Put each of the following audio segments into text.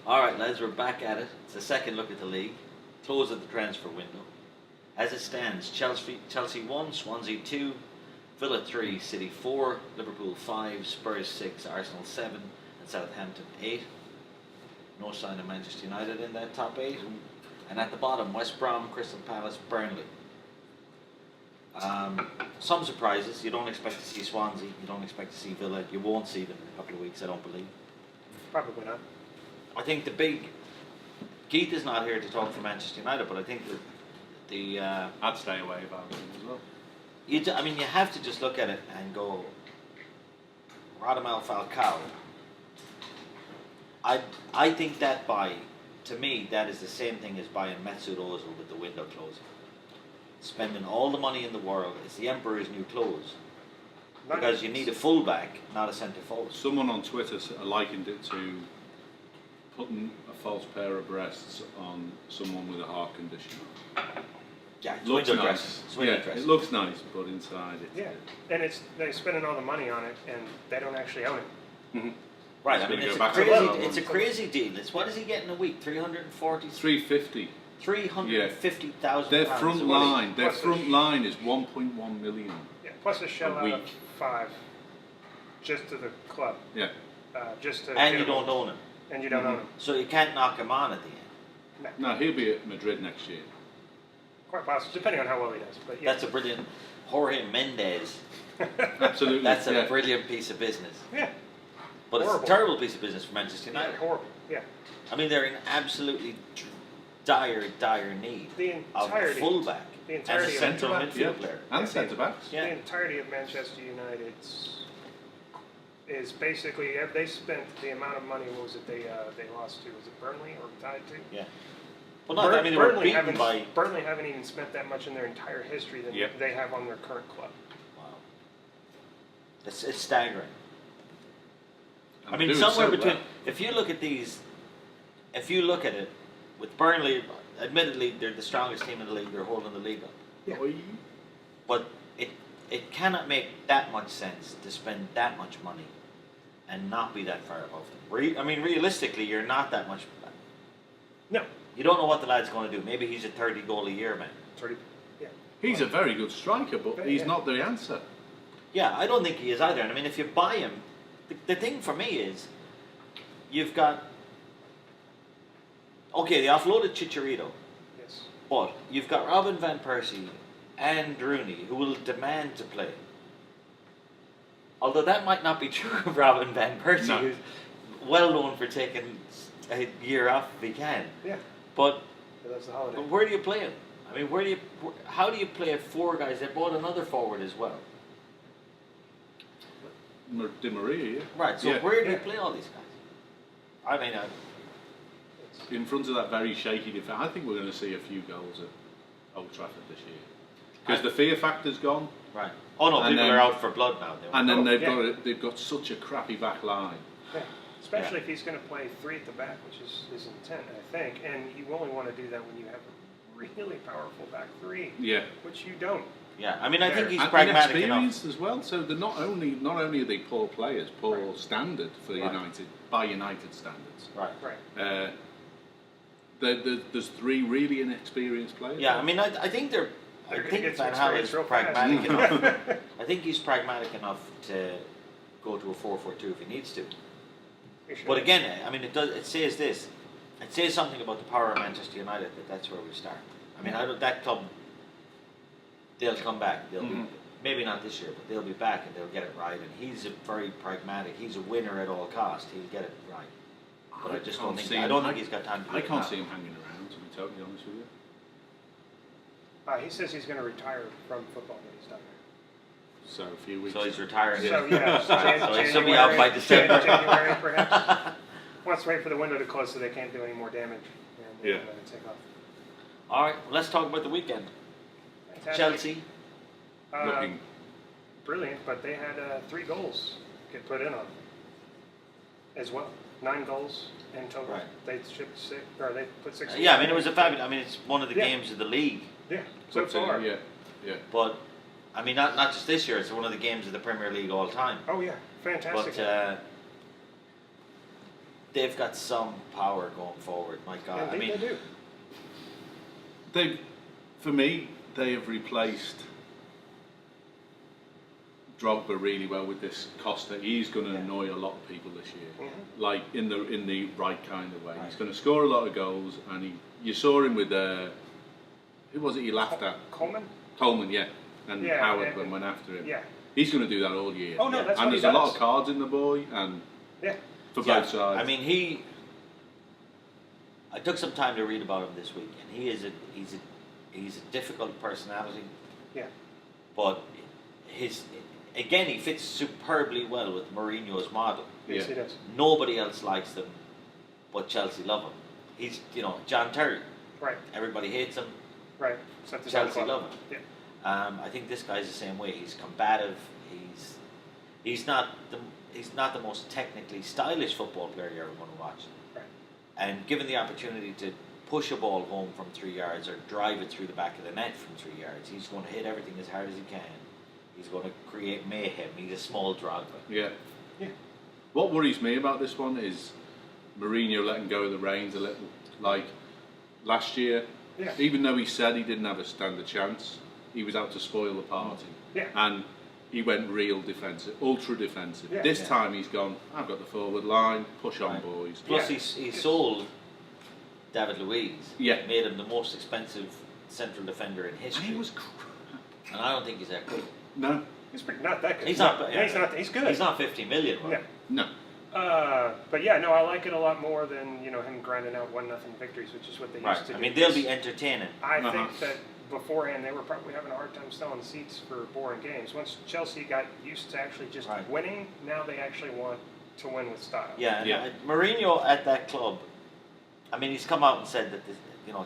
All right, lads, we're back at it. It's the second look at the league. Close of the transfer window. As it stands, Chelsea 1, Swansea 2, Villa 3, City 4, Liverpool 5, Spurs 6, Arsenal 7, and Southampton 8. No sign of Manchester United in that top 8. And at the bottom, West Brom, Crystal Palace, Burnley. Some surprises. You don't expect to see Swansea. You don't expect to see Villa. You won't see them in a couple of weeks, I don't believe. Probably not. I think the big... Keith is not here to talk for Manchester United, but I think that the... I'd stay away if I was him as well. You have to just look at it and go, Radamel Falcao. I think that to me, that is the same thing as buying Mesut Ozil with the window closing. Spending all the money in the world. It's the emperor's new clothes. Because you need a fullback, not a centre forward. Someone on Twitter likened it to putting a false pair of breasts on someone with a heart condition. Yeah, it's looks window nice. dressing. It looks nice, but inside it's... Yeah, and they're spending all the money on it, and they don't actually own it. Mm-hmm. Right, It's a crazy deal. What is he getting a week? 340? 350. 350,000 Their pounds. front line is 1.1 million. Yeah, plus a shell A out of week. 5 just to the club. Yeah. Just to And you don't own him. And you don't own him. So you can't knock him on at the end. No, he'll be at Madrid next year. Quite possible, depending on how well he does. But yeah. That's a brilliant... Jorge Mendes. Absolutely. That's a brilliant piece of business. Yeah. But Horrible. it's a terrible piece of business for Manchester United. Yeah, horrible. Yeah. I mean, they're in absolutely dire need of a fullback the and a entirety of central midfield player. And centre-backs. The entirety of Manchester United is basically, they spent the amount of money, what was it, they lost to, was it Burnley or tied to? Yeah. Well, not, they were beaten by... Burnley haven't even spent that much in their entire history than they have on their current club. Wow. It's staggering. And I mean, somewhere between... If you look at it, with Burnley, admittedly, they're the strongest team in the league, they're holding the league up. Yeah. But it cannot make that much sense to spend that much money and not be that far above them. I mean, realistically, you're not that much... No. You don't know what the lad's going to do. Maybe he's a 30-goal-a-year man. 30, yeah. He's a very good striker, but he's not the answer. Yeah, I don't think he is either. And I mean, if you buy him, the thing for me is, you've got... Okay, they offloaded Chicharito. Yes. But you've got Robin Van Persie and Rooney, who will demand to play. Although that might not be true of Robin Van Persie, who's well known for taking a year off if he can. Yeah. But that's the holiday. where do you play him? I mean, how do you play 4 guys? They bought another forward as well. Di Maria, yeah. Right, so where do you play all these guys? I mean, in front of that very shaky defence, I think we're going to see a few goals at Old Trafford this year. Because the fear factor's gone. Right. Oh no, people are out for blood now. And then they've got such a crappy back line. Yeah. Especially if he's going to play 3 at the back, which is his intent, I think. And you only want to do that when you have a really powerful back 3. Yeah. Which you don't. Yeah, I mean, I think he's pragmatic enough. As well. So they're not only are they poor players, poor standard for United by United standards. Right. There's 3 really inexperienced players. Yeah, I mean, I think I think Van Gaal is pragmatic enough. I think he's pragmatic enough to go to a 4-4-2 if he needs to. But again, I mean, it says this. It says something about the power of Manchester United that's where we start. I mean, that club, they'll come back. They'll be, maybe not this year, but they'll be back and they'll get it right. And he's a very pragmatic. He's a winner at all costs. He'll get it right. But I just don't think. I don't think he's got time to do it. I can't see him hanging around, to be totally honest with you. He says he's going to retire from football when he's done there. So a few weeks. So he's retiring. So yeah, so he's be out by December. January perhaps. Wants to wait for the window to close so they can't do any more damage. And take off. All right, well, let's talk about the weekend. Fantastic. Chelsea. Looking brilliant, but they had 3 goals get put in on them as well. 9 goals in total. Right. They shipped 6, or they put 6. Yeah, I mean, it was a fabulous. I mean, it's one of the games of the league. Yeah, so far. Yeah. But I mean, not just this year. It's one of the games of the Premier League all time. Oh yeah, fantastic. But they've got some power going forward. My God, Indeed, they do. For me, they have replaced Drogba really well with this Costa. He's going to annoy a lot of people this year, like in the right kind of way. Right. He's going to score a lot of goals, and you saw him with who was it he laughed at? Coleman, yeah, and Howard went after him. Yeah, he's going to do that all year. Oh no, that's and what there's a lot of cards in the boy, and for both sides. I mean, I took some time to read about him this week, and he's a difficult personality. Yeah, but he fits superbly well with Mourinho's model. Yes, he does. Nobody else likes them, but Chelsea love him. He's, John Terry. Right. Everybody hates him. Right. Chelsea love him. Yeah. I think this guy's the same way. He's combative. He's not the most technically stylish football player you're ever going to watch. Right. And given the opportunity to push a ball home from 3 yards or drive it through the back of the net from 3 yards, he's going to hit everything as hard as he can. He's going to create mayhem. He's a small Drogba. Yeah. What worries me about this one is Mourinho letting go of the reins a little. Like last year, even though he said he didn't have a stand a chance, he was out to spoil the party. Yeah. And he went real defensive, ultra defensive. This time he's gone, I've got the forward line, push on boys. Plus he sold David Luiz. Yeah. Made him the most expensive central defender in history. And he was and I don't think he's that good. No. He's not that good. He's not. He's good. He's not 50 million. Right? Yeah. No. But I like it a lot more than him grinding out 1-0 victories, which is what they used to do. I mean, they'll be entertaining. I think that beforehand they were probably having a hard time selling seats for boring games. Once Chelsea got used to actually just winning, now they actually want to win with style. Yeah. And Mourinho at that club, I mean, he's come out and said that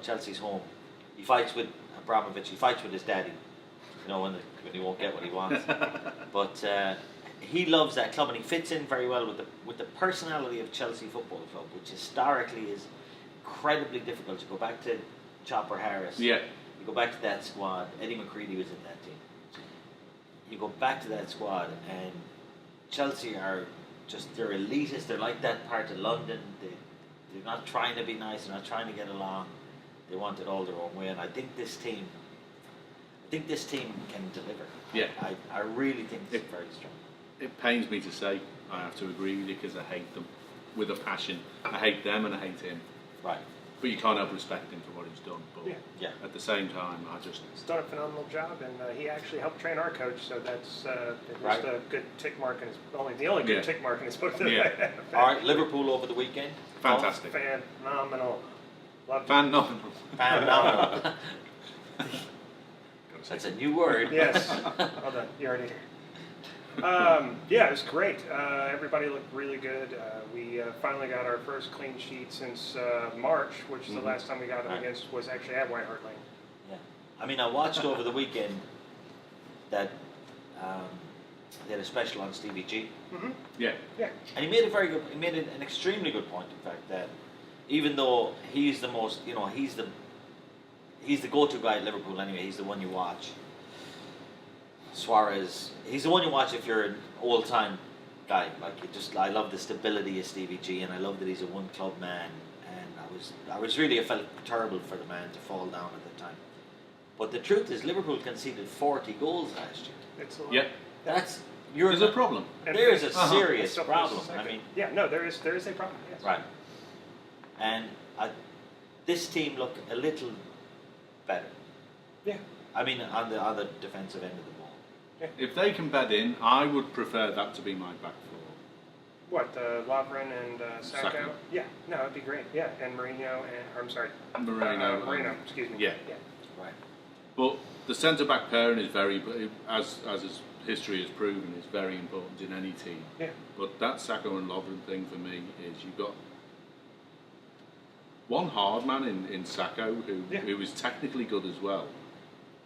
Chelsea's home. He fights with Abramovich. He fights with his daddy. When he won't get what he wants. But he loves that club, and he fits in very well with the personality of Chelsea Football Club, which historically is incredibly difficult. You go back to Chopper Harris. Yeah. You go back to that squad. Eddie McCready was in that team. You go back to that squad, and Chelsea are they're elitist. They're like that part of London. They're not trying to be nice. They're not trying to get along. They want it all their own way, and I think this team can deliver. Yeah. I really think it's very strong. It pains me to say I have to agree with you because I hate them with a passion. I hate them and I hate him. Right. But you can't help respect him for what he's done. But at the same time, he's done a phenomenal job, and he actually helped train our coach, so that's just a good tick mark in the only good tick mark in his book. Yeah. All right, Liverpool over the weekend. Fantastic. Phenomenal. Phenomenal. That's a new word. Yes. Well done. You already it was great. Everybody looked really good. We finally got our first clean sheet since March, which is the last time we got them against was actually at White Hart Lane. Yeah. I mean, I watched over the weekend that they had a special on Stevie G. Mm-hmm. Yeah. And he made an extremely good point, in fact, that even though he's the most, he's the go-to guy at Liverpool anyway. He's the one you watch. Suarez, he's the one you watch if you're an old-time guy. I love the stability of Stevie G, and I love that he's a one-club man. And I felt terrible for the man to fall down at the time. But the truth is, Liverpool conceded 40 goals last year. It's a lot. Yeah. There's a problem. There's a serious problem. I mean, there is a problem. Yes. Right. And this team look a little better. Yeah. I mean, on the defensive end of the ball. Yeah. If they can bed in, I would prefer that to be my back four. What, Lovren and Sacco? Yeah, no, it'd be great. Yeah, and Mourinho Moreno, excuse me. Yeah. Right. But the centre-back pairing is as his history has proven, is very important in any team. Yeah. But that Sacco and Lovren thing for me is you've got one hard man in Sacco who is technically good as well,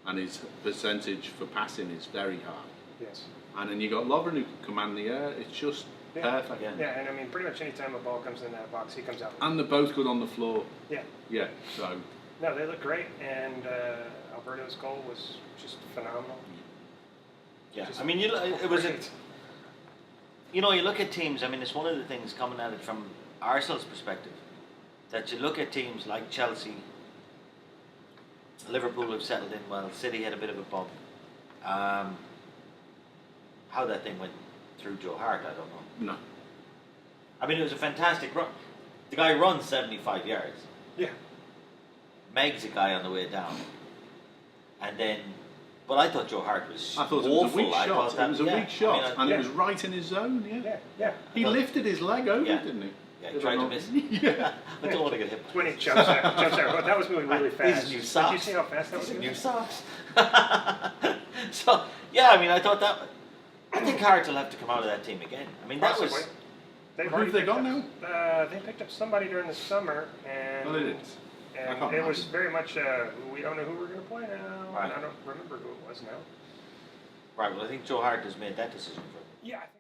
and his percentage for passing is very high. Yes. And then you got Lovren who can command the air. It's just perfect. Yeah, and I mean, pretty much any time a ball comes in that box, he comes out. And they're both good on the floor. Yeah. Yeah. So. No, they look great, and Alberto's goal was just phenomenal. Yeah. I mean, you look at teams. I mean, it's one of the things coming at it from Arsenal's perspective, that you look at teams like Chelsea, Liverpool have settled in well, City had a bit of a bump. How that thing went through Joe Hart, I don't know. No. I mean, it was a fantastic run. The guy runs 75 yards. Yeah. Meg's a guy on the way down. And then, but I thought Joe Hart was I thought it awful. was a weak I shot. thought that, It was a weak shot, and yeah. it was right in his zone. Yeah. Yeah, yeah. He lifted his leg over, Yeah. didn't he? Yeah, he tried to miss it. Yeah. I don't want to get hit. When he jumps out, but that was moving really fast. These new Did you socks. see how fast that was? These moving? new socks. So, yeah, I mean, I thought that. I think Hart will have to come out of that team again. I mean, that Possibly. was. Who already have they picked got up- they picked up somebody during the summer, and No, they didn't. I and can't it was imagine. very much we don't know who we're going to play now. Right. And I don't remember who it was now. Right, well, I think Joe Hart has made that decision for him. Yeah, I think.